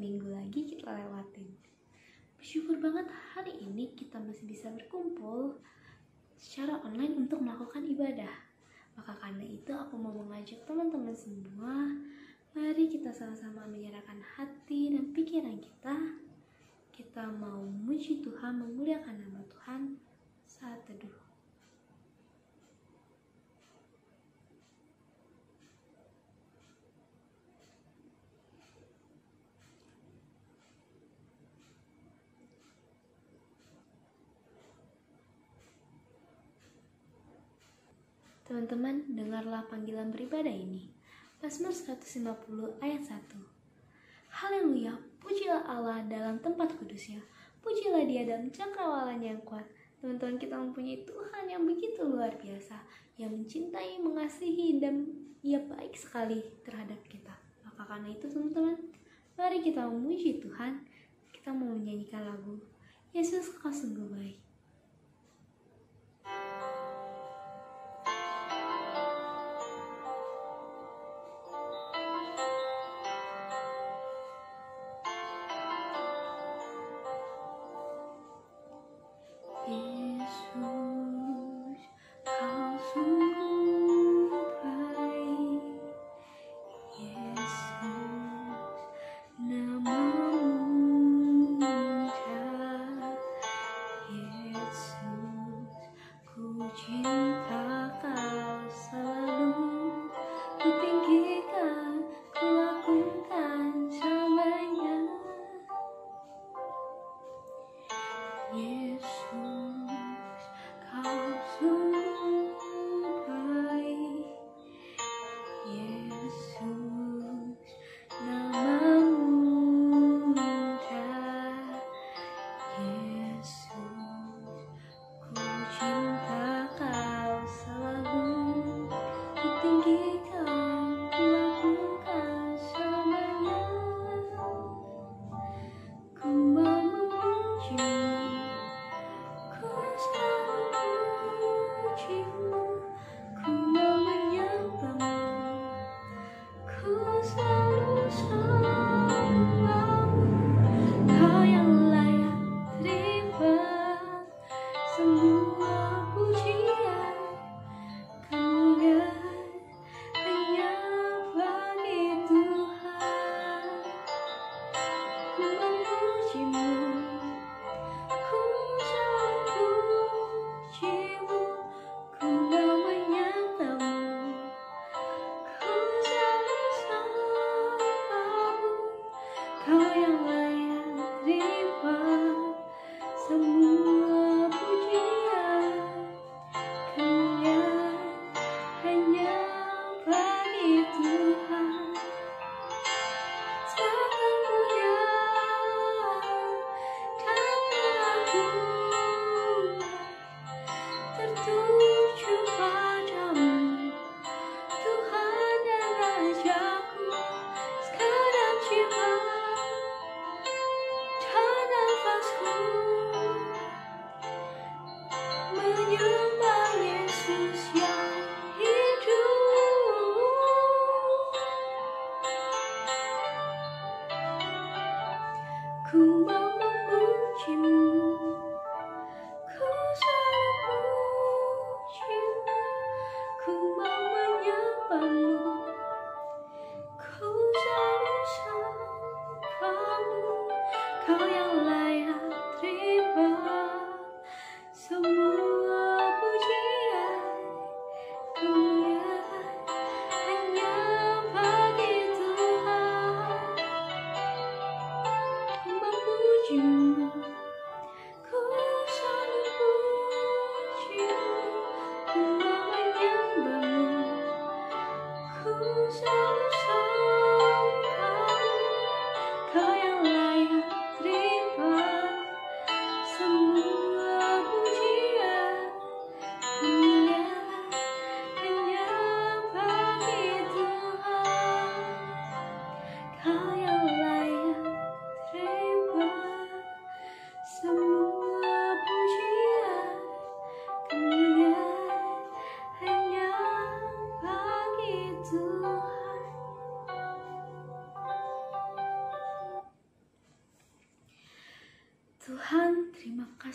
minggu lagi kita lewatin. Bersyukur banget hari ini kita masih bisa berkumpul secara online untuk melakukan ibadah. Maka karena itu aku mau mengajak teman-teman semua, mari kita sama-sama menyerahkan hati dan pikiran kita. Kita mau memuji Tuhan, memuliakan nama Tuhan saat teduh. Teman-teman, dengarlah panggilan beribadah ini. Mazmur 150 ayat 1. Haleluya, pujilah Allah dalam tempat kudusnya. Pujilah Dia dalam cakrawalanya yang kuat. Teman-teman, kita mempunyai Tuhan yang begitu luar biasa, yang mencintai, mengasihi, dan Ia baik sekali terhadap kita. Maka karena itu teman-teman, mari kita memuji Tuhan. Kita mau menyanyikan lagu Yesus Kau Sungguh Baik.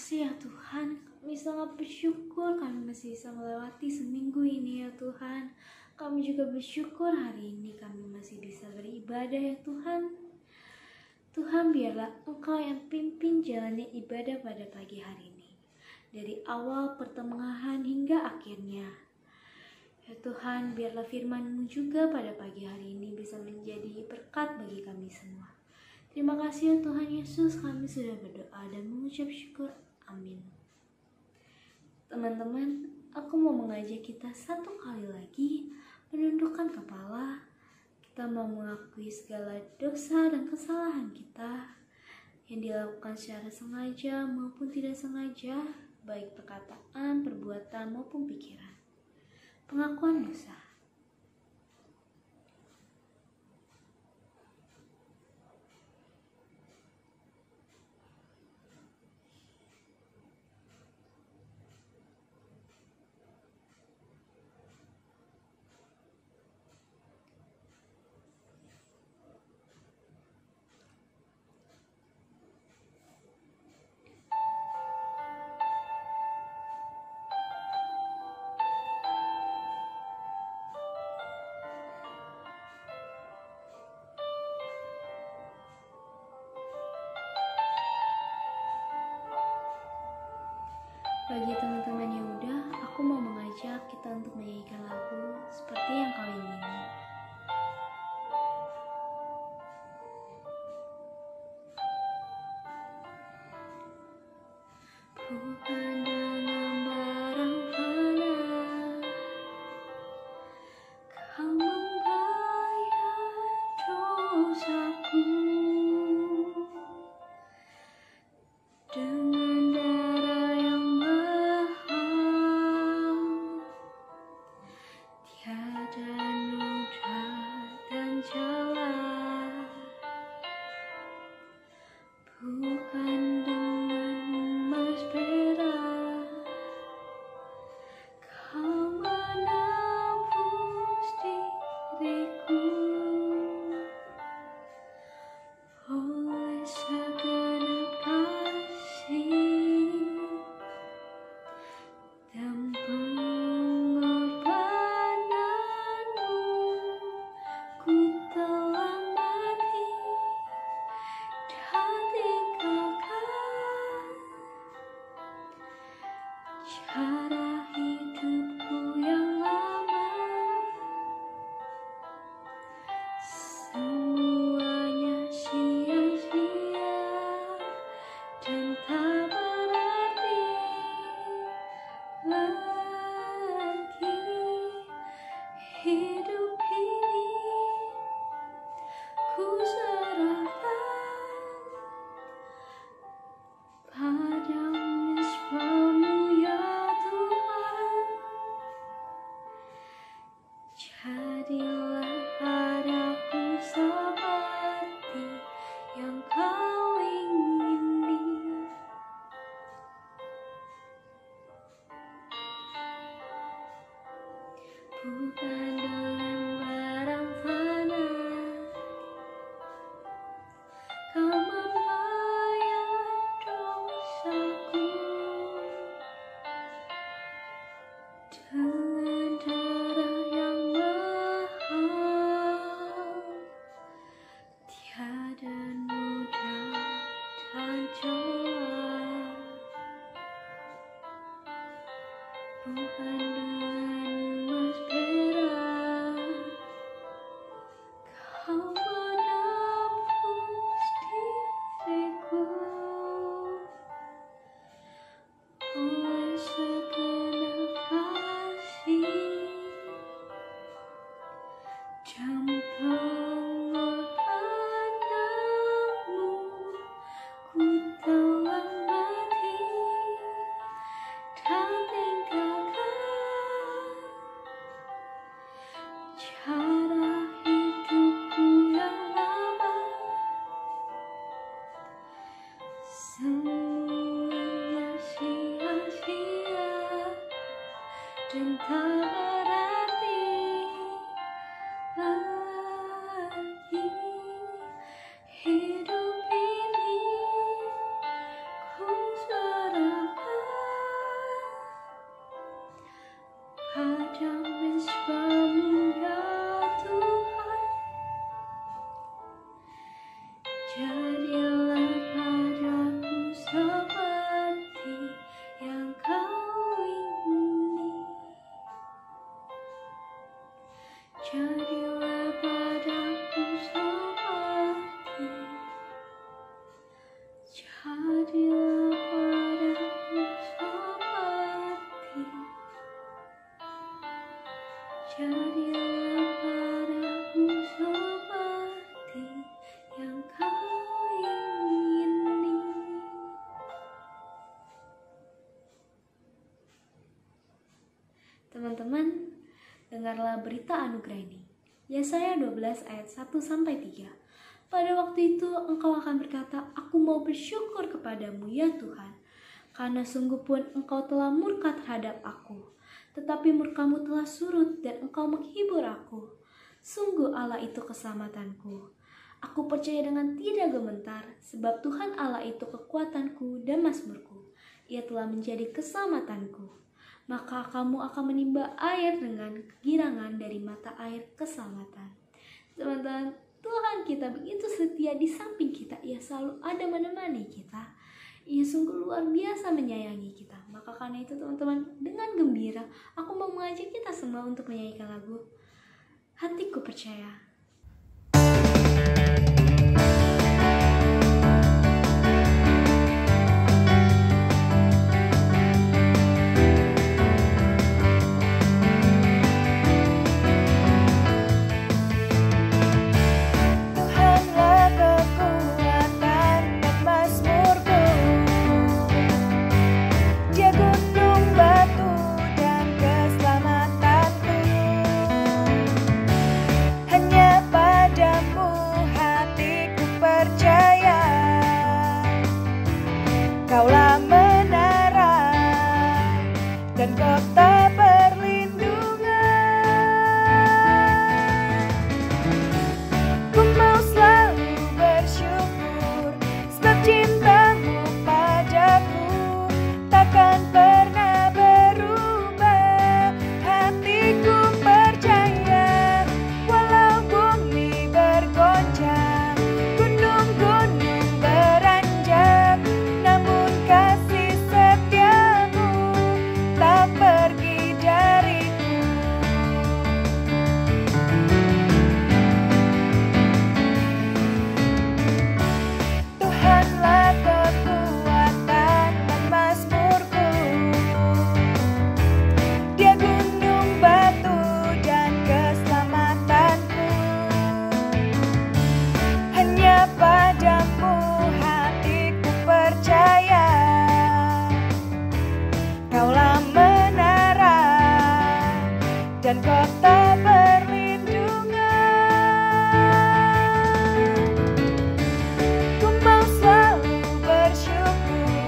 kasih ya Tuhan, kami sangat bersyukur kami masih bisa melewati seminggu ini ya Tuhan. Kami juga bersyukur hari ini kami masih bisa beribadah ya Tuhan. Tuhan, biarlah Engkau yang pimpin jalannya ibadah pada pagi hari ini, dari awal, pertengahan, hingga akhirnya. Ya Tuhan, biarlah firman-Mu juga pada pagi hari ini bisa menjadi berkat bagi kami semua. Terima kasih ya Tuhan Yesus, kami sudah berdoa dan mengucap syukur. Amin. Teman-teman, aku mau mengajak kita satu kali lagi menundukkan kepala. Kita mau mengakui segala dosa dan kesalahan kita yang dilakukan secara sengaja maupun tidak sengaja, baik perkataan, perbuatan maupun pikiran. Pengakuan dosa. Bagi teman-teman yang udah, aku mau mengajak kita untuk menyanyikan lagu seperti yang kau ingini. Bukan dengan barang fana, kau membayar dosaku. Dengan darah yang mahal, tiada noda dan celah. Bukan dengan emas perak, kau menebus diriku. Oleh segenap kasih dan pengorbananmu, ku telah mati dan tinggalkan cara hidupku yang lama. Semuanya sia-sia dan tak berarti lagi. Hidup ini ku serahkan pada miswa-Mu ya Tuhan. Jadilah padaku seperti yang kau ingini. Bukan dengan barang fana, kau membayar dosaku. Dengan darah yang mahal, tiada noda dan celah. Bukan dengan emas perak, kau menebus diriku. Oleh segenap kasih dan pengorbananmu, ku telah mati dan tinggalkan cara hidupku yang lama. Semuanya sia-sia dan tak berarti lagi. Hidup ini ku serahkan Jadilah padaku seperti, jadilah padaku seperti, jadilah padaku seperti yang kau ingini. Teman-teman, dengarlah berita anugerah ini. Yesaya 12 ayat 1-3. Pada waktu itu engkau akan berkata, aku mau bersyukur kepadamu ya Tuhan, karena sungguh pun engkau telah murka terhadap aku. Tetapi murkamu telah surut dan engkau menghibur aku. Sungguh Allah itu keselamatanku. Aku percaya dengan tidak gemetar, sebab Tuhan Allah itu kekuatanku dan mazmurku. Ia telah menjadi keselamatanku. Maka kamu akan menimba air dengan kegirangan dari mata air keselamatan. Teman-teman, Tuhan kita begitu setia di samping kita. Ia selalu ada menemani kita. Ia sungguh luar biasa menyayangi kita. Maka karena itu teman-teman, dengan gembira aku mau mengajak kita semua untuk menyanyikan lagu Hatiku Percaya. Kaulah menara dan kota perlindungan. Ku mau selalu bersyukur, sebab cintamu padaku takkan pernah berubah. Hatiku percaya, walau bumi bergoncang, gunung-gunung beranjak, namun kasih setiamu tak pergi dariku. Tuhanlah kekuatan dan mazmurku, Dia gunung batu dan keselamatanku. Hanya padamu hatiku percaya, Kaulah menara dan kota perlindungan. Ku mau selalu bersyukur,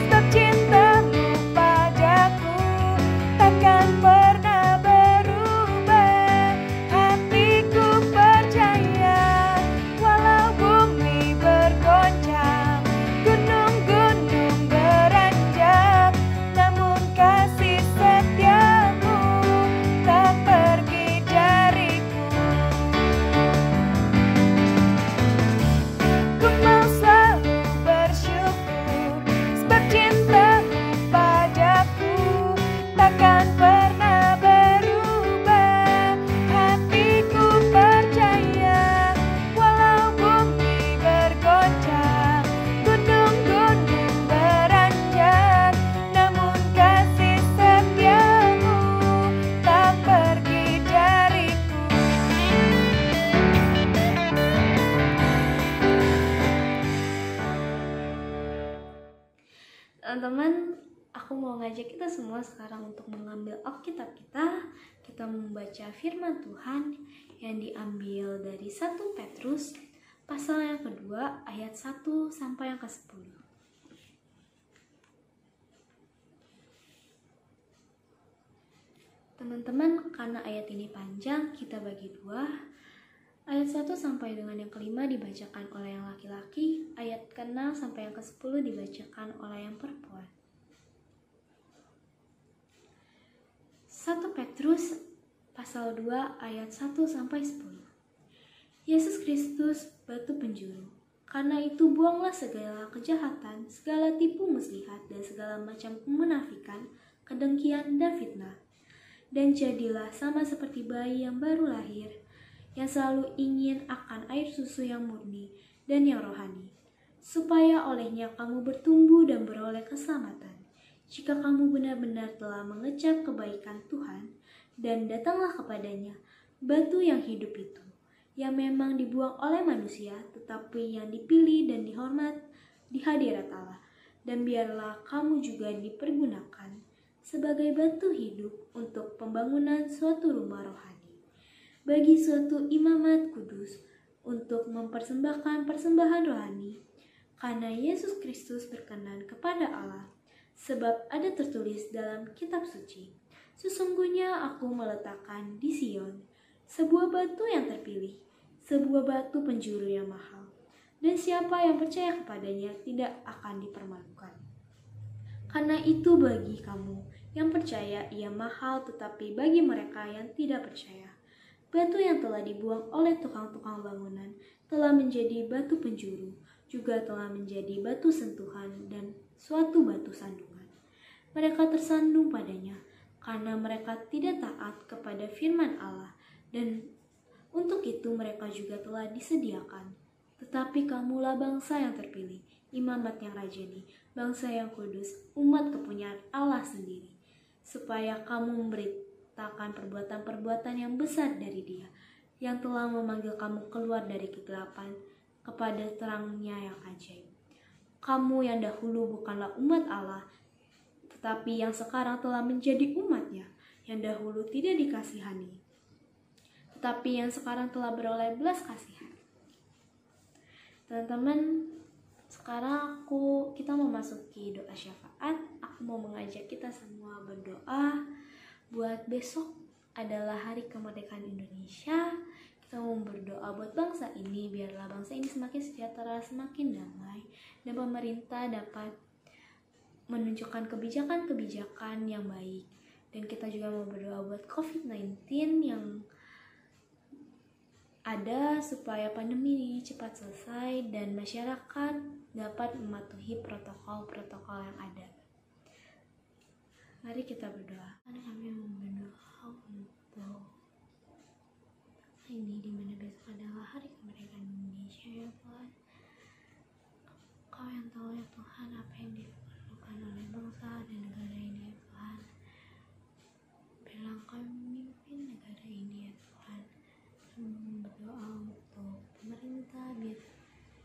sebab cintamu padaku takkan pernah berubah. Hatiku percaya, walau bumi bergoncang, gunung-gunung beranjak, namun kasih setiamu tak pergi dariku. Ku mau selalu bersyukur, sebab cintamu padaku takkan pernah berubah. Hatiku percaya, walau bumi bergoncang, gunung-gunung beranjak, namun kasih setiamu tak pergi dariku. Teman-teman, aku mau ngajak kita semua sekarang untuk mengambil Alkitab kita. Kita membaca firman Tuhan yang diambil dari 1 Petrus pasal yang kedua ayat 1 sampai yang ke-10. Teman-teman, karena ayat ini panjang, kita bagi dua. Ayat 1 sampai dengan yang ke-5 dibacakan oleh yang laki-laki, ayat ke-6 sampai yang ke-10 dibacakan oleh yang perempuan. 1 Petrus pasal 2 ayat 1 sampai 10. Yesus Kristus batu penjuru. Karena itu buanglah segala kejahatan, segala tipu muslihat dan segala macam kemunafikan, kedengkian dan fitnah. dan jadilah sama seperti bayi yang baru lahir, yang selalu ingin akan air susu yang murni dan yang rohani, supaya olehnya kamu bertumbuh dan beroleh keselamatan. Jika kamu benar-benar telah mengecap kebaikan Tuhan, dan datanglah kepadanya, batu yang hidup itu, yang memang dibuang oleh manusia, tetapi yang dipilih dan dihormat di hadirat Allah, dan biarlah kamu juga dipergunakan sebagai batu hidup untuk pembangunan suatu rumah rohani, bagi suatu imamat kudus, untuk mempersembahkan persembahan rohani, karena Yesus Kristus berkenan kepada Allah, sebab ada tertulis dalam kitab suci, sesungguhnya aku meletakkan di Sion sebuah batu yang terpilih, sebuah batu penjuru yang mahal, dan siapa yang percaya kepadanya tidak akan dipermalukan. Karena itu bagi kamu yang percaya ia mahal, tetapi bagi mereka yang tidak percaya, batu yang telah dibuang oleh tukang-tukang bangunan telah menjadi batu penjuru, juga telah menjadi batu sentuhan dan suatu batu sandungan. Mereka tersandung padanya, karena mereka tidak taat kepada firman Allah, dan untuk itu mereka juga telah disediakan. Tetapi kamulah bangsa yang terpilih, imamat yang rajani, bangsa yang kudus, umat kepunyaan Allah sendiri, supaya kamu memberitakan perbuatan-perbuatan yang besar dari Dia, yang telah memanggil kamu keluar dari kegelapan kepada terangnya yang ajaib. Kamu yang dahulu bukanlah umat Allah, tetapi yang sekarang telah menjadi umat-Nya, yang dahulu tidak dikasihani, tetapi yang sekarang telah beroleh belas kasihan. Teman-teman, sekarang kita memasuki doa syafaat. Aku mau mengajak kita semua berdoa buat besok adalah hari kemerdekaan Indonesia. Kita mau berdoa buat bangsa ini, biarlah bangsa ini semakin sejahtera, semakin damai, dan pemerintah dapat menunjukkan kebijakan-kebijakan yang baik. Dan kita juga mau berdoa buat COVID-19 yang ada, supaya pandemi ini cepat selesai dan masyarakat dapat mematuhi protokol-protokol yang ada. Mari kita berdoa. Kami berdoa untuk ini, di mana besok adalah hari kemerdekaan Indonesia, ya Tuhan. Kau yang tahu ya Tuhan apa yang diperlukan oleh bangsa dan negara ini, ya Tuhan. Biarlah Kau memimpin negara ini, ya Tuhan. Kami berdoa untuk pemerintah, biar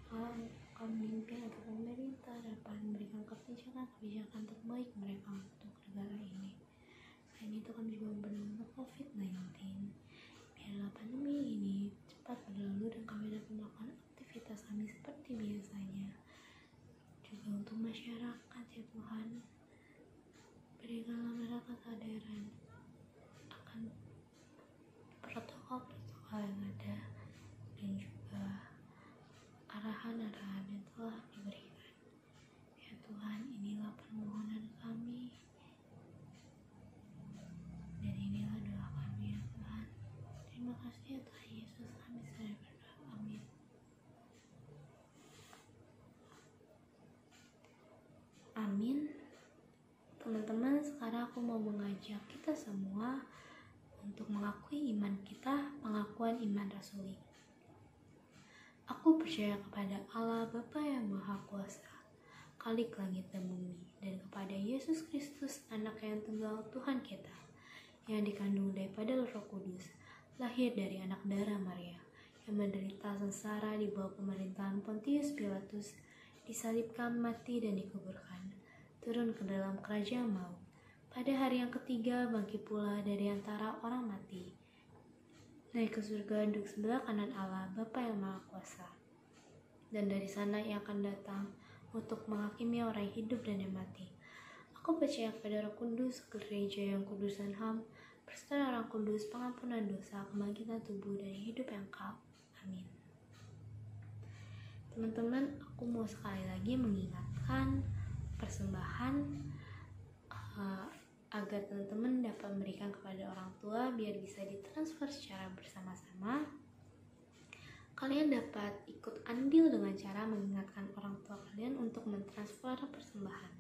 Kau memimpin agar pemerintah dapat memberikan kebijakan terbaik mereka untuk negara ini. Selain itu kami juga berdoa untuk COVID-19. Biarlah pandemi ini cepat berlalu dan kami dapat melakukan aktivitas kami seperti biasanya. Juga untuk masyarakat, ya Tuhan, berikanlah mereka kesadaran akan protokol-protokol yang ada, dan juga arahan-arahan yang telah diberikan. Ya Tuhan, inilah permohonan kami, dan inilah doa kami, ya Tuhan. Terima kasih ya Tuhan Yesus, kami sudah berdoa. Amin. Amin. Teman-teman, sekarang aku mau mengajak kita semua untuk mengakui iman kita, pengakuan iman rasuli. Aku percaya kepada Allah Bapa yang Maha Kuasa, Khalik langit dan bumi, dan kepada Yesus Kristus, Anak yang tunggal Tuhan kita, yang dikandung daripada Roh Kudus, lahir dari anak darah Maria, yang menderita sengsara di bawah pemerintahan Pontius Pilatus, disalibkan, mati, dan dikuburkan, turun ke dalam kerajaan maut. Pada hari yang ketiga bangkit pula dari antara orang mati, naik ke surga duduk sebelah kanan Allah Bapa yang Maha Kuasa, dan dari sana ia akan datang untuk menghakimi orang yang hidup dan yang mati. Aku percaya kepada Roh Kudus, gereja yang kudus dan ham, persekutuan orang kudus, pengampunan dosa, kebangkitan tubuh, dan hidup yang kekal. Amin. Teman-teman, aku mau sekali lagi mengingatkan persembahan agar teman-teman dapat memberikan kepada orang tua biar bisa ditransfer secara bersama-sama. Kalian dapat ikut andil dengan cara mengingatkan orang tua kalian untuk mentransfer persembahan.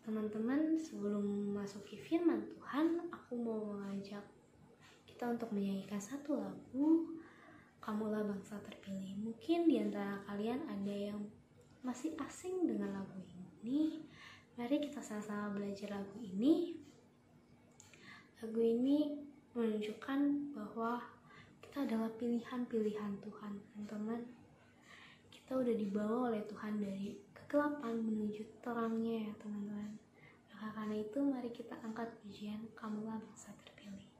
Teman-teman, sebelum memasuki firman Tuhan, kita untuk menyanyikan satu lagu, Kamulah Bangsa Terpilih. Mungkin di antara kalian ada yang masih asing dengan lagu ini. Mari kita sama-sama belajar lagu ini. Lagu ini menunjukkan bahwa kita adalah pilihan-pilihan Tuhan, teman-teman. Kita udah dibawa oleh Tuhan dari kegelapan menuju terangnya ya teman-teman. Maka karena itu mari kita angkat pujian Kamulah Bangsa Terpilih.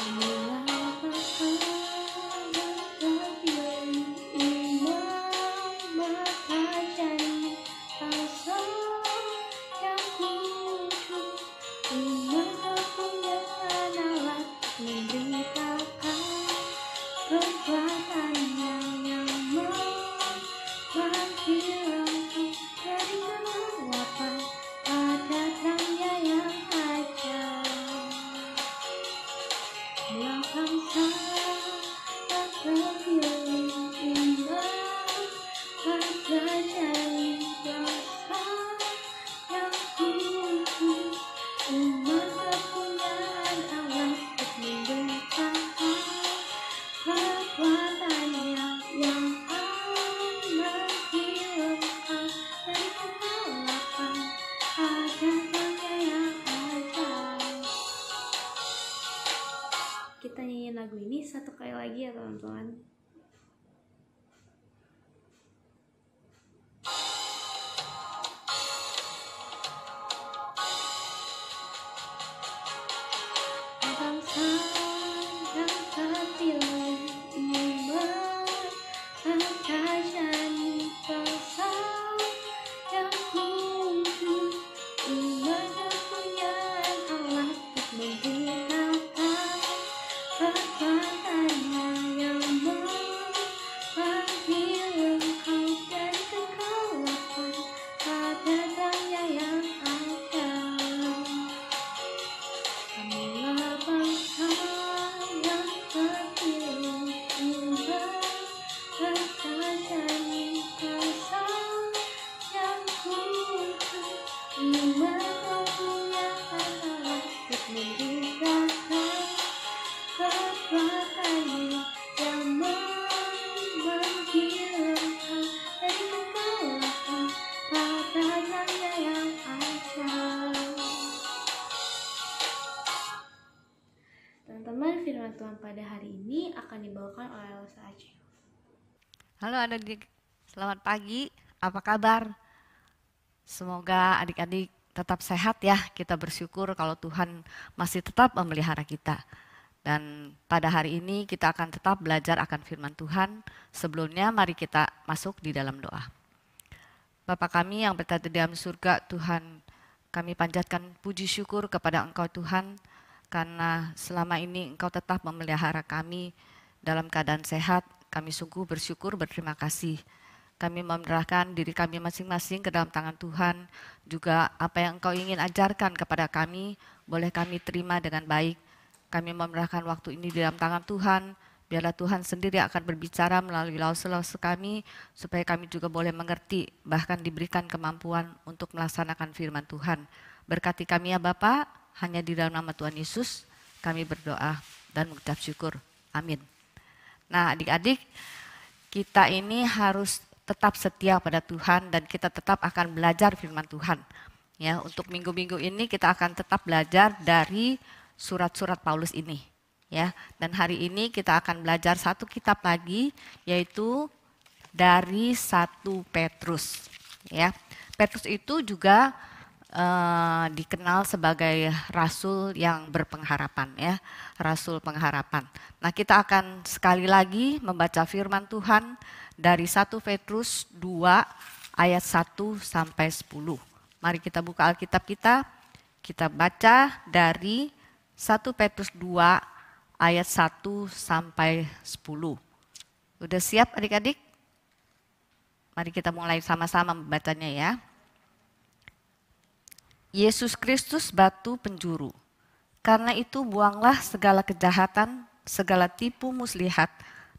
Kamulah bangsa terpilih, imam bertajani, bangsa yang kudus, umat kepunyaan Allah, memberitakan kekuatannya yang menghilangkan dari kegelapan pada terangnya yang ajaib. Bangsa terpilih, imam bertajani, bangsa yang kudus, umat kepunyaan Allah, untuk memberitakan kekuatannya yang menghilangkan dari kegelapan pada terangnya yang ajaib. Kita nyanyiin lagu ini satu kali lagi ya teman-teman. Bangsa yang terpilih, imam bertajani, bangsa yang kudus, umat kepunyaan Allah, untuk memberitakan kekuatannya yang menghilangkan dari kegelapan pada terangnya yang ajaib. Kamulah bangsa yang terpilih, imam bertajani, bangsa yang kudus, umat kepunyaan Allah, untuk memberitakan kekuatannya yang menghilangkan dari kegelapan pada terangnya yang ajaib. Teman-teman, firman Tuhan pada hari ini akan dibawakan oleh Elsa Aceh. Halo adik-adik, selamat pagi, apa kabar? Semoga adik-adik tetap sehat ya, kita bersyukur kalau Tuhan masih tetap memelihara kita. Dan pada hari ini kita akan tetap belajar akan firman Tuhan. Sebelumnya mari kita masuk di dalam doa. Bapa kami yang berada di dalam surga, Tuhan, kami panjatkan puji syukur kepada Engkau Tuhan, karena selama ini Engkau tetap memelihara kami dalam keadaan sehat. Kami sungguh bersyukur, berterima kasih. Kami menyerahkan diri kami masing-masing ke dalam tangan Tuhan. Juga apa yang Engkau ingin ajarkan kepada kami, boleh kami terima dengan baik. Kami menyerahkan waktu ini di dalam tangan Tuhan. Biarlah Tuhan sendiri akan berbicara melalui lause-lause kami, supaya kami juga boleh mengerti, bahkan diberikan kemampuan untuk melaksanakan firman Tuhan. Berkati kami ya Bapa, hanya di dalam nama Tuhan Yesus kami berdoa dan mengucap syukur. Amin. Nah adik-adik, kita ini harus tetap setia pada Tuhan dan kita tetap akan belajar firman Tuhan. Ya, untuk minggu-minggu ini kita akan tetap belajar dari surat-surat Paulus ini, ya. Dan hari ini kita akan belajar satu kitab lagi, yaitu dari 1 Petrus, ya. Petrus itu juga dikenal sebagai rasul yang berpengharapan, ya, rasul pengharapan. Nah, kita akan sekali lagi membaca firman Tuhan dari 1 Petrus 2 ayat 1 sampai 10. Mari kita buka Alkitab kita baca dari 1 Petrus 2 ayat 1 sampai 10. Udah siap adik-adik? Mari kita mulai sama-sama membacanya ya. Yesus Kristus batu penjuru. Karena itu buanglah segala kejahatan, segala tipu muslihat,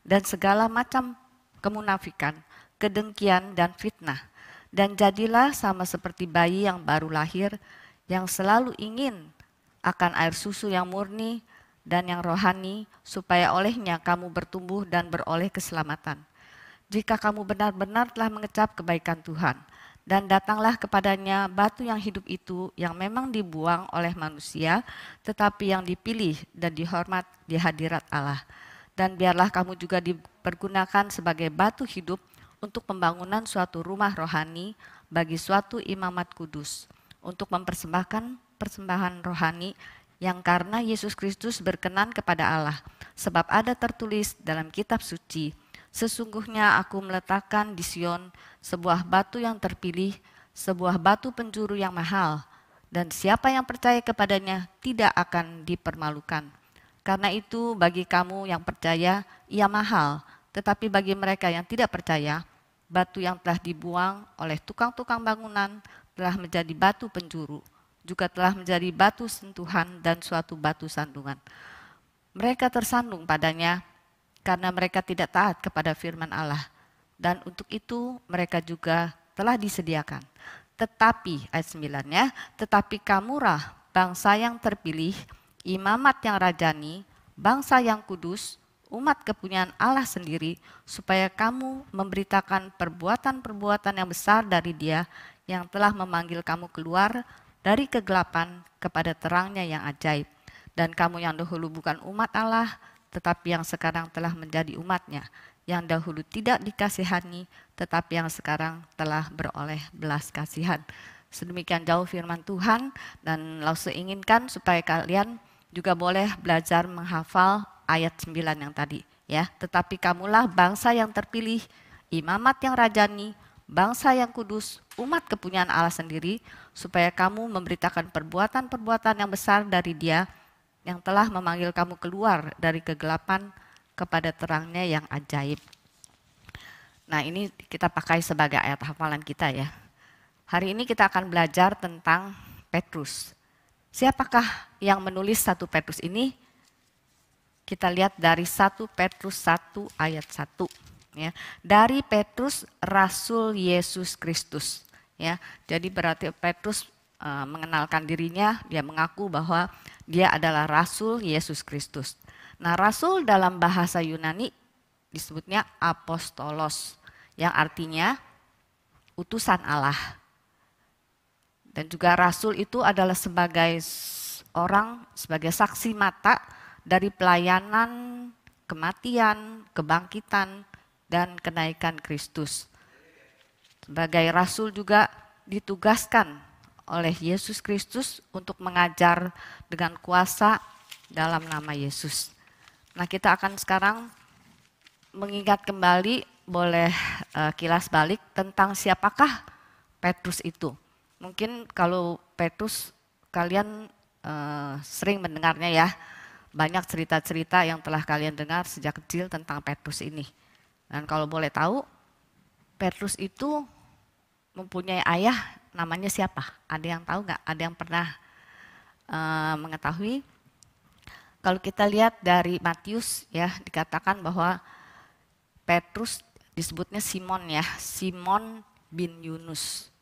dan segala macam kemunafikan, kedengkian dan fitnah. Dan jadilah sama seperti bayi yang baru lahir, yang selalu ingin akan air susu yang murni dan yang rohani, supaya olehnya kamu bertumbuh dan beroleh keselamatan. Jika kamu benar-benar telah mengecap kebaikan Tuhan, dan datanglah kepadanya batu yang hidup itu, yang memang dibuang oleh manusia, tetapi yang dipilih dan dihormat di hadirat Allah. Dan biarlah kamu juga dipergunakan sebagai batu hidup untuk pembangunan suatu rumah rohani bagi suatu imamat kudus, untuk mempersembahkan persembahan rohani yang karena Yesus Kristus berkenan kepada Allah. Sebab ada tertulis dalam kitab suci, sesungguhnya aku meletakkan di Sion sebuah batu yang terpilih, sebuah batu penjuru yang mahal, dan siapa yang percaya kepadanya tidak akan dipermalukan. Karena itu bagi kamu yang percaya ia mahal, tetapi bagi mereka yang tidak percaya, batu yang telah dibuang oleh tukang-tukang bangunan telah menjadi batu penjuru, juga telah menjadi batu sentuhan dan suatu batu sandungan. Mereka tersandung padanya karena mereka tidak taat kepada firman Allah, dan untuk itu mereka juga telah disediakan. Tetapi, ayat 9-nya, tetapi kamulah bangsa yang terpilih, imamat yang rajani, bangsa yang kudus, umat kepunyaan Allah sendiri, supaya kamu memberitakan perbuatan-perbuatan yang besar dari Dia yang telah memanggil kamu keluar dari kegelapan kepada terangnya yang ajaib. Dan kamu yang dahulu bukan umat Allah, tetapi yang sekarang telah menjadi umatnya, yang dahulu tidak dikasihani, tetapi yang sekarang telah beroleh belas kasihan. Sedemikian jauh firman Tuhan, dan Lause inginkan supaya kalian juga boleh belajar menghafal ayat 9 yang tadi, ya. Tetapi kamulah bangsa yang terpilih, imamat yang rajani, bangsa yang kudus, umat kepunyaan Allah sendiri, supaya kamu memberitakan perbuatan-perbuatan yang besar dari Dia yang telah memanggil kamu keluar dari kegelapan kepada terangnya yang ajaib. Nah, ini kita pakai sebagai ayat hafalan kita ya. Hari ini kita akan belajar tentang Petrus. Siapakah yang menulis 1 Petrus ini? Kita lihat dari 1 Petrus 1 ayat 1. Ya. Dari Petrus, Rasul Yesus Kristus. Ya. Jadi berarti Petrus mengenalkan dirinya, dia mengaku bahwa dia adalah Rasul Yesus Kristus. Nah, Rasul dalam bahasa Yunani disebutnya apostolos, yang artinya utusan Allah. Dan juga Rasul itu adalah sebagai orang, sebagai saksi mata dari pelayanan, kematian, kebangkitan, dan kenaikan Kristus. Sebagai Rasul juga ditugaskan oleh Yesus Kristus untuk mengajar dengan kuasa dalam nama Yesus. Nah, kita akan sekarang mengingat kembali, boleh kilas balik tentang siapakah Petrus itu. Mungkin kalau Petrus kalian sering mendengarnya ya, banyak cerita-cerita yang telah kalian dengar sejak kecil tentang Petrus ini. Dan kalau boleh tahu, Petrus itu mempunyai ayah namanya siapa? Ada yang tahu nggak? Ada yang pernah mengetahui? Kalau kita lihat dari Matius ya, dikatakan bahwa Petrus disebutnya Simon ya, Simon bin Yunus.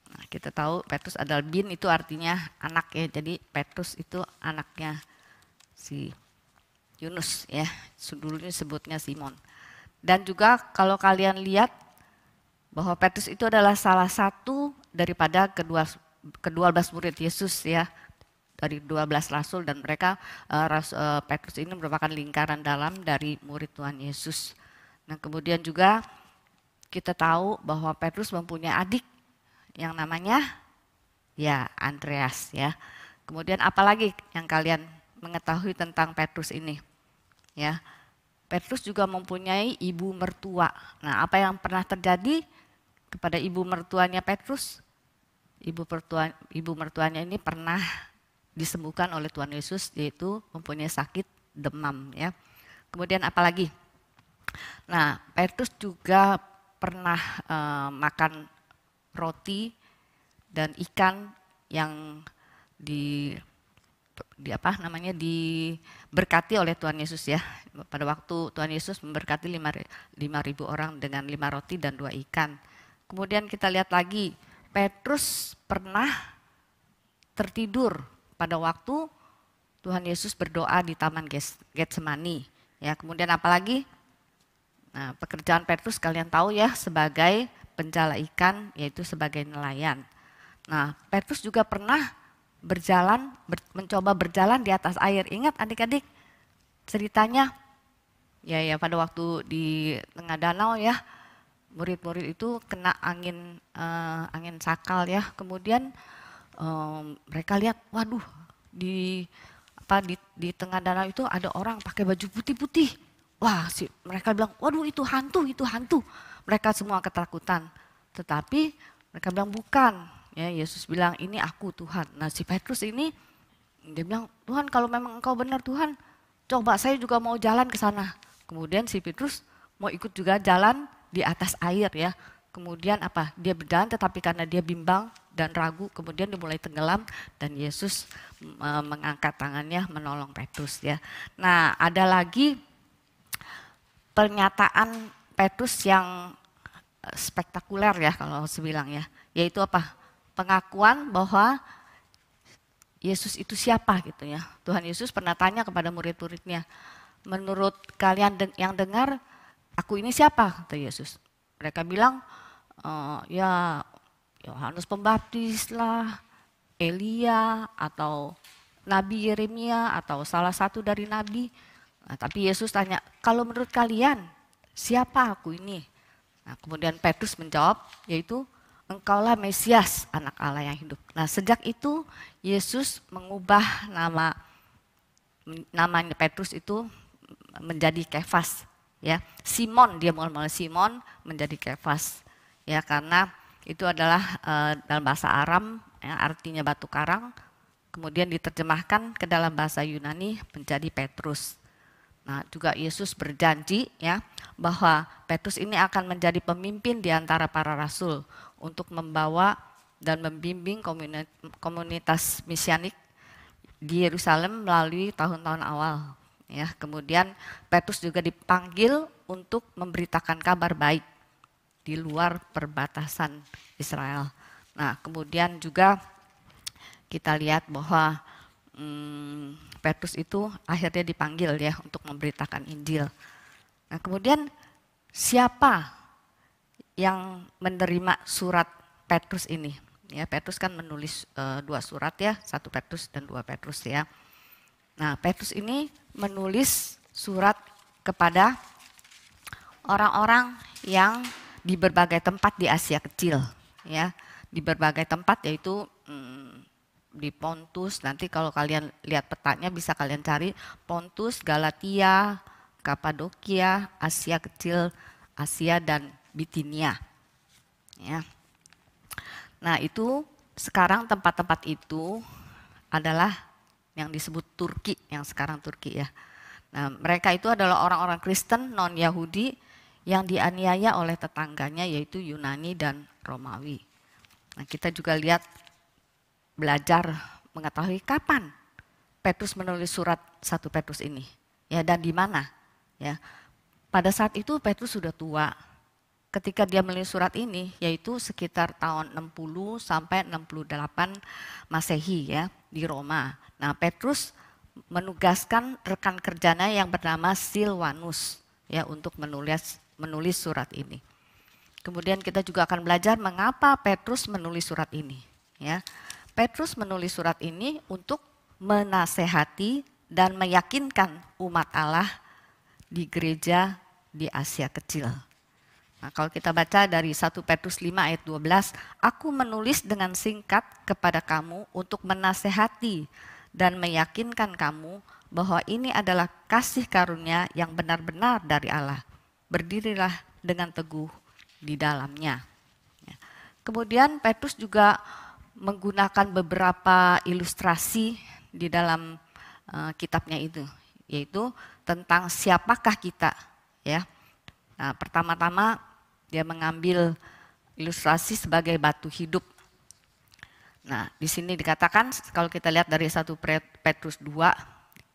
Nah, kita tahu Petrus adalah bin, itu artinya anak ya, jadi Petrus itu anaknya si Yunus ya, dulunya sebutnya Simon. Dan juga kalau kalian lihat bahwa Petrus itu adalah salah satu daripada ke-12 murid Yesus ya, dari 12 rasul, dan mereka Petrus ini merupakan lingkaran dalam dari murid Tuhan Yesus. Nah, kemudian juga kita tahu bahwa Petrus mempunyai adik yang namanya ya Andreas ya. Kemudian apalagi yang kalian mengetahui tentang Petrus ini? Ya. Petrus juga mempunyai ibu mertua. Nah, apa yang pernah terjadi kepada ibu mertuanya Petrus? Ibu mertuanya ini pernah disembuhkan oleh Tuhan Yesus, yaitu mempunyai sakit demam ya. Kemudian apalagi? Nah, Petrus juga pernah makan roti dan ikan yang diberkati oleh Tuhan Yesus ya. Pada waktu Tuhan Yesus memberkati 5.000 orang dengan 5 roti dan 2 ikan. Kemudian kita lihat lagi, Petrus pernah tertidur pada waktu Tuhan Yesus berdoa di Taman Getsemani. Ya, kemudian apalagi? Nah, pekerjaan Petrus kalian tahu ya, sebagai penjala ikan, yaitu sebagai nelayan. Nah, Petrus juga pernah mencoba berjalan di atas air. Ingat adik-adik ceritanya? Ya pada waktu di tengah danau ya, murid-murid itu kena angin sakal ya. Kemudian mereka lihat, waduh, di tengah danau itu ada orang pakai baju putih-putih. Wah, mereka bilang, waduh itu hantu. Mereka semua ketakutan. Tetapi mereka bilang bukan. Ya, Yesus bilang, ini aku Tuhan. Nah, si Petrus ini, dia bilang, Tuhan kalau memang engkau benar Tuhan, coba saya juga mau jalan ke sana. Kemudian si Petrus mau ikut juga jalan di atas air ya. Kemudian dia berjalan tetapi karena dia bimbang dan ragu, kemudian dia mulai tenggelam dan Yesus mengangkat tangannya menolong Petrus ya. Nah, ada lagi pernyataan Petrus yang spektakuler ya kalau saya bilang ya, yaitu apa? Pengakuan bahwa Yesus itu siapa gitu ya. Tuhan Yesus pernah tanya kepada murid-muridnya, menurut kalian yang dengar, aku ini siapa? Kata Yesus. Mereka bilang, ya Yohanes Pembaptis lah, Elia, atau Nabi Yeremia, atau salah satu dari Nabi. Nah, tapi Yesus tanya, kalau menurut kalian siapa aku ini? Nah, kemudian Petrus menjawab, yaitu engkaulah Mesias, anak Allah yang hidup. Nah, sejak itu Yesus mengubah namanya Petrus itu menjadi Kefas. Ya, Simon, dia mulai Simon menjadi Kefas. Ya, karena itu adalah dalam bahasa Aram, ya, artinya batu karang. Kemudian diterjemahkan ke dalam bahasa Yunani menjadi Petrus. Nah, juga Yesus berjanji ya bahwa Petrus ini akan menjadi pemimpin di antara para rasul untuk membawa dan membimbing komunitas misianik di Yerusalem melalui tahun-tahun awal. Ya, kemudian Petrus juga dipanggil untuk memberitakan kabar baik di luar perbatasan Israel. Nah, kemudian juga kita lihat bahwa Petrus itu akhirnya dipanggil ya untuk memberitakan Injil. Nah, kemudian siapa yang menerima surat Petrus ini? Ya, Petrus kan menulis 2 surat ya, 1 Petrus dan 2 Petrus ya. Nah, Petrus ini menulis surat kepada orang-orang yang di berbagai tempat di Asia Kecil ya, di berbagai tempat yaitu di Pontus, nanti kalau kalian lihat petanya bisa kalian cari Pontus, Galatia, Kapadokia, Asia Kecil, Asia dan Bitinia. Ya. Nah, itu sekarang tempat-tempat itu adalah yang disebut Turki, yang sekarang Turki ya. Nah, mereka itu adalah orang-orang Kristen non-Yahudi yang dianiaya oleh tetangganya yaitu Yunani dan Romawi. Nah, kita juga lihat belajar mengetahui kapan Petrus menulis surat 1 Petrus ini ya, dan di mana ya. Pada saat itu Petrus sudah tua ketika dia menulis surat ini, yaitu sekitar tahun 60 sampai 68 Masehi ya di Roma. Nah, Petrus menugaskan rekan kerjanya yang bernama Silwanus ya untuk menulis surat ini. Kemudian kita juga akan belajar mengapa Petrus menulis surat ini ya. Petrus menulis surat ini untuk menasehati dan meyakinkan umat Allah di gereja di Asia Kecil. Nah, kalau kita baca dari 1 Petrus 5 ayat 12, aku menulis dengan singkat kepada kamu untuk menasehati dan meyakinkan kamu bahwa ini adalah kasih karunia yang benar-benar dari Allah. Berdirilah dengan teguh di dalamnya. Kemudian Petrus juga menggunakan beberapa ilustrasi di dalam kitabnya itu, yaitu tentang siapakah kita ya. Nah, pertama-tama dia mengambil ilustrasi sebagai batu hidup. Nah, di sini dikatakan kalau kita lihat dari 1 Petrus 2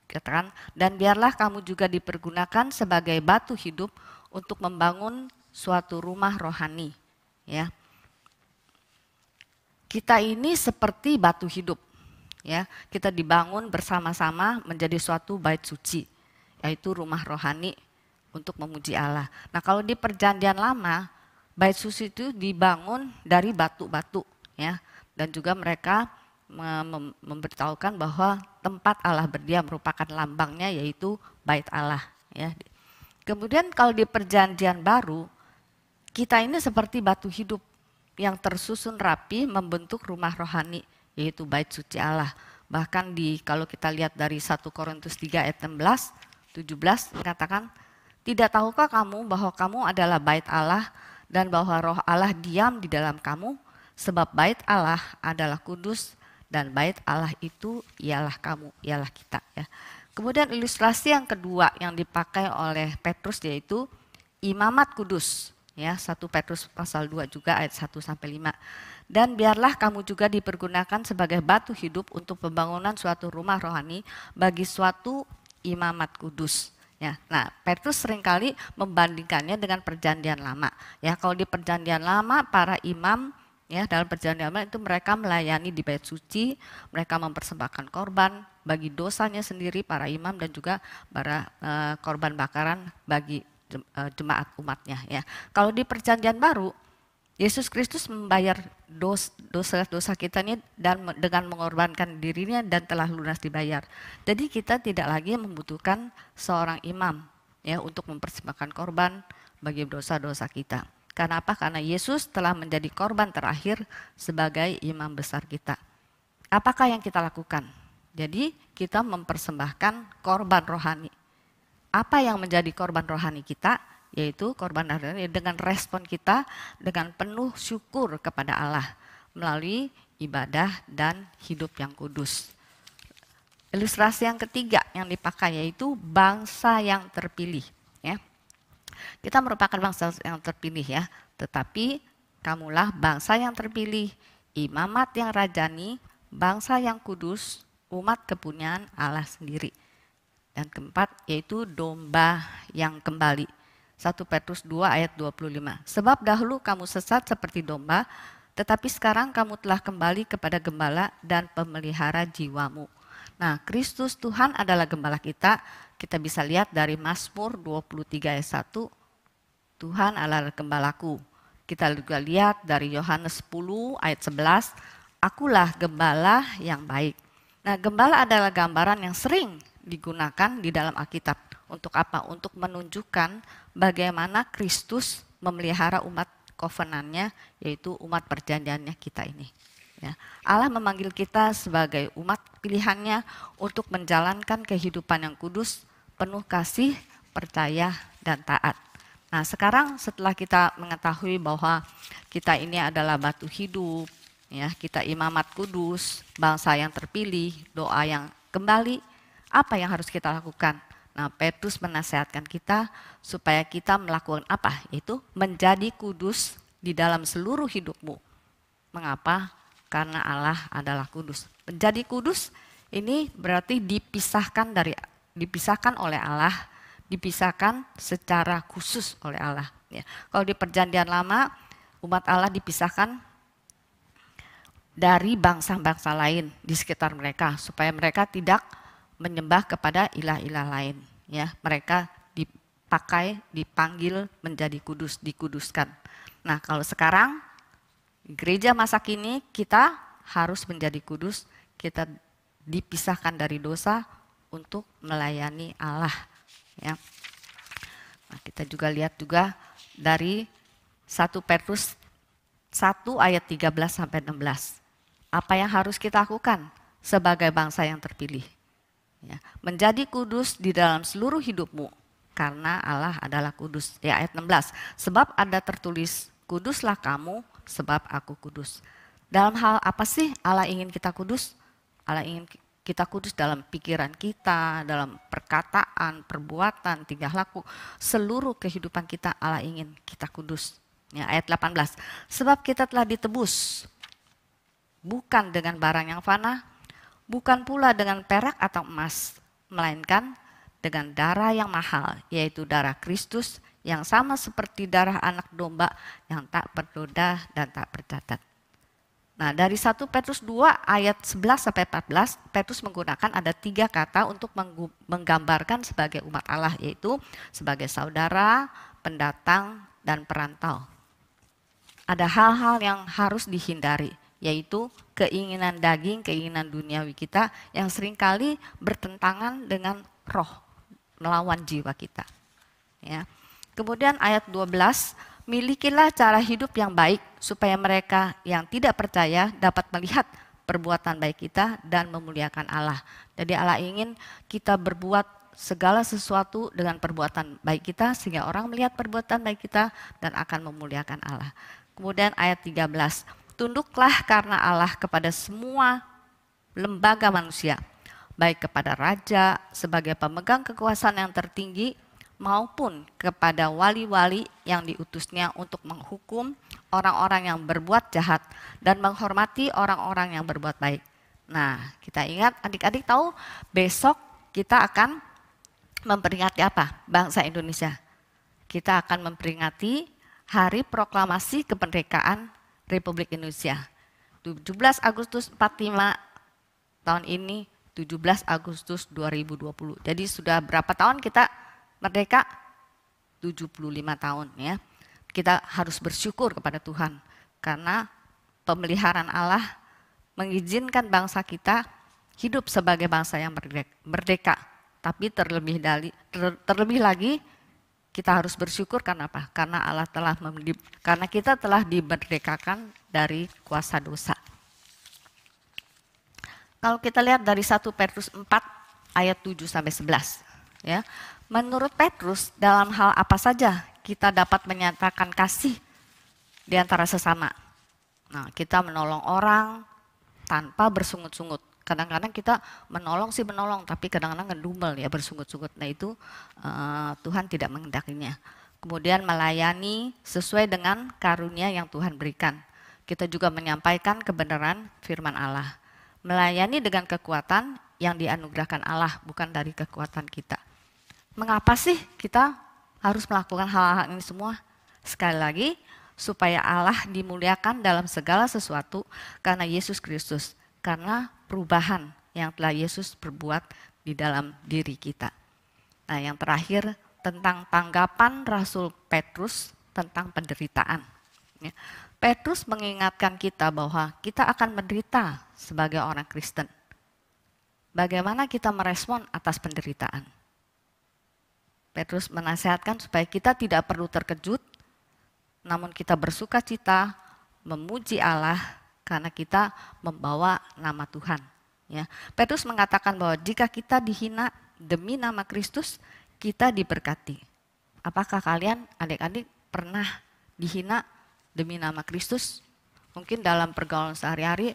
dikatakan, dan biarlah kamu juga dipergunakan sebagai batu hidup untuk membangun suatu rumah rohani, ya. Kita ini seperti batu hidup, ya. Kita dibangun bersama-sama menjadi suatu bait suci, yaitu rumah rohani untuk memuji Allah. Nah, kalau di Perjanjian Lama, bait suci itu dibangun dari batu-batu, ya. Dan juga mereka memberitahukan bahwa tempat Allah berdiam merupakan lambangnya, yaitu bait Allah, ya. Kemudian kalau di Perjanjian Baru, kita ini seperti batu hidup yang tersusun rapi membentuk rumah rohani, yaitu bait suci Allah. Bahkan kalau kita lihat dari 1 Korintus 3 ayat 16, 17 mengatakan, tidak tahukah kamu bahwa kamu adalah bait Allah dan bahwa roh Allah diam di dalam kamu? Sebab bait Allah adalah kudus dan bait Allah itu ialah kamu, ialah kita, ya. Kemudian ilustrasi yang kedua yang dipakai oleh Petrus yaitu imamat kudus, ya. 1 Petrus pasal 2 juga ayat 1 sampai 5. Dan biarlah kamu juga dipergunakan sebagai batu hidup untuk pembangunan suatu rumah rohani bagi suatu imamat kudus. Ya, nah, Petrus seringkali membandingkannya dengan Perjanjian Lama. Ya, kalau di Perjanjian Lama para imam, ya, dalam Perjanjian Lama itu mereka melayani di bait suci, mereka mempersembahkan korban bagi dosanya sendiri para imam dan juga para korban bakaran bagi jemaat umatnya, ya. Kalau di Perjanjian Baru, Yesus Kristus membayar dosa kita ini dan dengan mengorbankan dirinya dan telah lunas dibayar. Jadi kita tidak lagi membutuhkan seorang imam, ya, untuk mempersembahkan korban bagi dosa-dosa kita. Karena apa? Karena Yesus telah menjadi korban terakhir sebagai imam besar kita. Apakah yang kita lakukan? Jadi kita mempersembahkan korban rohani. Apa yang menjadi korban rohani kita? Yaitu korban rohani dengan respon kita dengan penuh syukur kepada Allah melalui ibadah dan hidup yang kudus. Ilustrasi yang ketiga yang dipakai yaitu bangsa yang terpilih, ya. Kita merupakan bangsa yang terpilih, ya, tetapi kamulah bangsa yang terpilih, imamat yang rajani, bangsa yang kudus, umat kepunyaan Allah sendiri. Dan keempat yaitu domba yang kembali. 1 Petrus 2 ayat 25. Sebab dahulu kamu sesat seperti domba, tetapi sekarang kamu telah kembali kepada gembala dan pemelihara jiwamu. Nah, Kristus Tuhan adalah gembala kita. Kita bisa lihat dari Mazmur 23 ayat 1, Tuhan adalah gembalaku. Kita juga lihat dari Yohanes 10 ayat 11, akulah gembala yang baik. Nah, gembala adalah gambaran yang sering digunakan di dalam Alkitab. Untuk apa? Untuk menunjukkan bagaimana Kristus memelihara umat covenant-nya, yaitu umat perjanjiannya kita ini. Ya. Allah memanggil kita sebagai umat pilihannya untuk menjalankan kehidupan yang kudus, penuh kasih, percaya, dan taat. Nah, sekarang setelah kita mengetahui bahwa kita ini adalah batu hidup, ya, kita imamat kudus, bangsa yang terpilih, doa yang kembali, apa yang harus kita lakukan? Nah, Petrus menasihatkan kita supaya kita melakukan apa? Yaitu menjadi kudus di dalam seluruh hidupmu. Mengapa? Karena Allah adalah kudus. Menjadi kudus ini berarti dipisahkan oleh Allah, dipisahkan secara khusus oleh Allah. Ya. Kalau di Perjanjian Lama, umat Allah dipisahkan dari bangsa-bangsa lain di sekitar mereka supaya mereka tidak menyembah kepada ilah-ilah lain, ya. Mereka dipanggil menjadi kudus, dikuduskan. Nah, kalau sekarang gereja masa kini kita harus menjadi kudus, kita dipisahkan dari dosa untuk melayani Allah, ya. Nah, kita juga lihat juga dari 1 Petrus 1 ayat 13 sampai 16. Apa yang harus kita lakukan sebagai bangsa yang terpilih? Ya, menjadi kudus di dalam seluruh hidupmu karena Allah adalah kudus. Ya, ayat 16. Sebab ada tertulis, kuduslah kamu sebab aku kudus. Dalam hal apa sih Allah ingin kita kudus? Allah ingin kita kudus dalam pikiran kita, dalam perkataan, perbuatan, tingkah laku. Seluruh kehidupan kita Allah ingin kita kudus. Ya, ayat 18. Sebab kita telah ditebus bukan dengan barang yang fana, bukan pula dengan perak atau emas, melainkan dengan darah yang mahal, yaitu darah Kristus yang sama seperti darah anak domba yang tak bernoda dan tak bercacat. Nah, dari 1 Petrus 2 ayat 11 sampai 14, Petrus menggunakan ada 3 kata untuk menggambarkan sebagai umat Allah, yaitu sebagai saudara, pendatang, dan perantau. Ada hal-hal yang harus dihindari, yaitu keinginan daging, keinginan duniawi kita yang seringkali bertentangan dengan roh, melawan jiwa kita. Ya. Kemudian ayat 12, milikilah cara hidup yang baik supaya mereka yang tidak percaya dapat melihat perbuatan baik kita dan memuliakan Allah. Jadi Allah ingin kita berbuat segala sesuatu dengan perbuatan baik kita sehingga orang melihat perbuatan baik kita dan akan memuliakan Allah. Kemudian ayat 13, tunduklah karena Allah kepada semua lembaga manusia, baik kepada raja sebagai pemegang kekuasaan yang tertinggi, maupun kepada wali-wali yang diutusnya untuk menghukum orang-orang yang berbuat jahat dan menghormati orang-orang yang berbuat baik. Nah, kita ingat adik-adik tahu besok kita akan memperingati apa? Bangsa Indonesia. Kita akan memperingati Hari Proklamasi Kemerdekaan Republik Indonesia. 17 Agustus 45 tahun ini, 17 Agustus 2020. Jadi sudah berapa tahun kita merdeka? 75 tahun ya. Kita harus bersyukur kepada Tuhan karena pemeliharaan Allah mengizinkan bangsa kita hidup sebagai bangsa yang merdeka. Tapi terlebih lagi kita harus bersyukur karena apa? Karena karena kita telah dimerdekakan dari kuasa dosa. Kalau kita lihat dari 1 Petrus 4 ayat 7 sampai 11 ya. Menurut Petrus, dalam hal apa saja kita dapat menyatakan kasih di antara sesama. Nah, kita menolong orang tanpa bersungut-sungut. Kadang-kadang kita menolong, tapi kadang-kadang ngedumel ya, bersungut-sungut. Nah itu Tuhan tidak menghendakinya. Kemudian melayani sesuai dengan karunia yang Tuhan berikan. Kita juga menyampaikan kebenaran firman Allah. Melayani dengan kekuatan yang dianugerahkan Allah, bukan dari kekuatan kita. Mengapa sih kita harus melakukan hal-hal ini semua? Sekali lagi, supaya Allah dimuliakan dalam segala sesuatu karena Yesus Kristus. Karena perubahan yang telah Yesus perbuat di dalam diri kita. Nah, yang terakhir tentang tanggapan Rasul Petrus tentang penderitaan. Petrus mengingatkan kita bahwa kita akan menderita sebagai orang Kristen. Bagaimana kita merespon atas penderitaan? Petrus menasihatkan supaya kita tidak perlu terkejut, namun kita bersuka cita, memuji Allah karena kita membawa nama Tuhan. Ya. Petrus mengatakan bahwa jika kita dihina demi nama Kristus, kita diberkati. Apakah kalian adik-adik pernah dihina demi nama Kristus? Mungkin dalam pergaulan sehari-hari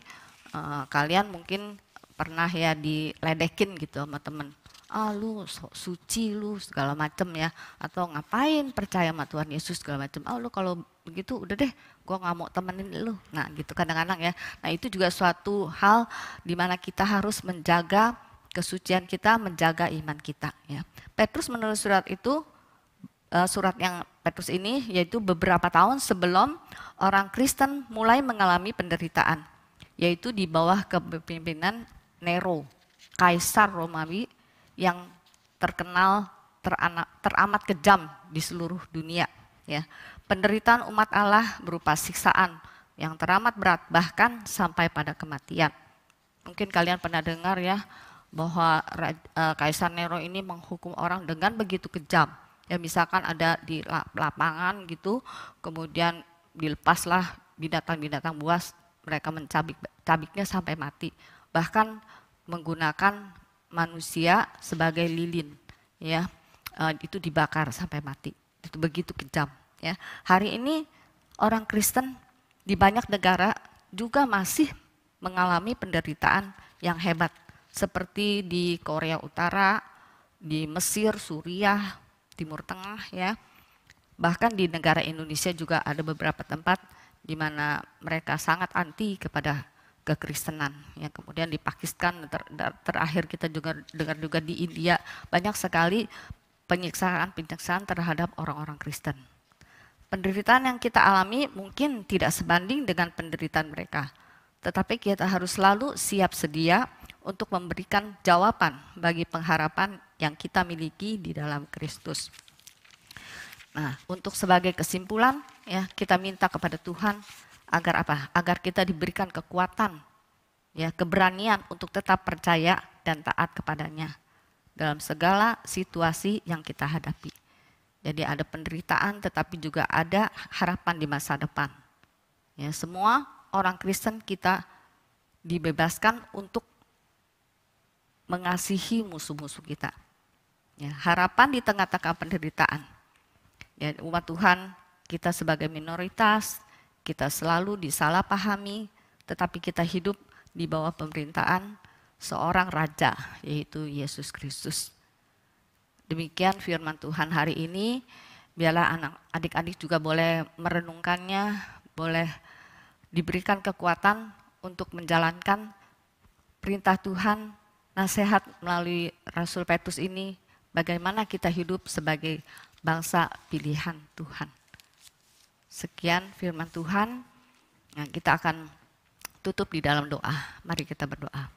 kalian mungkin pernah ya diledekin gitu sama teman. Ah lu sok suci lu segala macem ya, atau ngapain percaya sama Tuhan Yesus segala macem. Ah lu kalau begitu udah deh gue gak mau temenin lu. Nah gitu kadang-kadang ya. Nah itu juga suatu hal di mana kita harus menjaga kesucian kita, menjaga iman kita ya. Petrus menulis surat itu, surat yang Petrus ini yaitu beberapa tahun sebelum orang Kristen mulai mengalami penderitaan, yaitu di bawah kepemimpinan Nero, Kaisar Romawi yang terkenal teramat kejam di seluruh dunia ya. Penderitaan umat Allah berupa siksaan yang teramat berat bahkan sampai pada kematian. Mungkin kalian pernah dengar ya bahwa Kaisar Nero ini menghukum orang dengan begitu kejam. Ya misalkan ada di lapangan gitu, kemudian dilepaslah binatang-binatang buas, mereka mencabiknya sampai mati. Bahkan menggunakan manusia sebagai lilin, ya itu dibakar sampai mati. Itu begitu kejam. Ya. Hari ini orang Kristen di banyak negara juga masih mengalami penderitaan yang hebat, seperti di Korea Utara, di Mesir, Suriah, Timur Tengah, ya. Bahkan di negara Indonesia juga ada beberapa tempat di mana mereka sangat anti kepada kekristenan. Ya, kemudian di Pakistan, terakhir kita juga dengar juga di India, banyak sekali penyiksaan terhadap orang-orang Kristen. Penderitaan yang kita alami mungkin tidak sebanding dengan penderitaan mereka, tetapi kita harus selalu siap sedia untuk memberikan jawaban bagi pengharapan yang kita miliki di dalam Kristus. Nah, untuk sebagai kesimpulan, ya, kita minta kepada Tuhan agar apa? Agar kita diberikan kekuatan, ya, keberanian untuk tetap percaya dan taat kepadanya dalam segala situasi yang kita hadapi. Jadi ada penderitaan, tetapi juga ada harapan di masa depan. Ya, semua orang Kristen kita dibebaskan untuk mengasihi musuh-musuh kita. Ya, harapan di tengah-tengah penderitaan. Ya, umat Tuhan, kita sebagai minoritas, kita selalu disalahpahami, tetapi kita hidup di bawah pemerintahan seorang raja, yaitu Yesus Kristus. Demikian firman Tuhan hari ini. Biarlah adik-adik juga boleh merenungkannya, boleh diberikan kekuatan untuk menjalankan perintah Tuhan, nasihat melalui Rasul Petrus ini, bagaimana kita hidup sebagai bangsa pilihan Tuhan. Sekian firman Tuhan. Nah, kita akan tutup di dalam doa. Mari kita berdoa.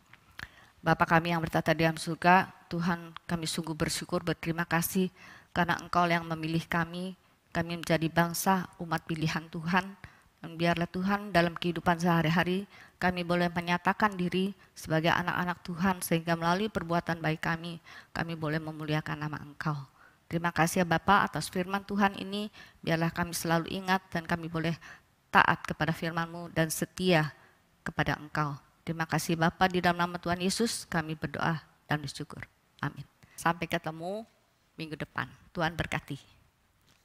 Bapa kami yang bertata di dalam surga, Tuhan, kami sungguh bersyukur, berterima kasih karena Engkau yang memilih kami menjadi bangsa umat pilihan Tuhan. Dan biarlah Tuhan dalam kehidupan sehari-hari kami boleh menyatakan diri sebagai anak-anak Tuhan, sehingga melalui perbuatan baik kami boleh memuliakan nama Engkau. Terima kasih ya Bapa atas firman Tuhan ini, biarlah kami selalu ingat dan kami boleh taat kepada firman-Mu dan setia kepada Engkau. Terima kasih Bapa, di dalam nama Tuhan Yesus kami berdoa dan bersyukur. Amin. Sampai ketemu minggu depan. Tuhan berkati.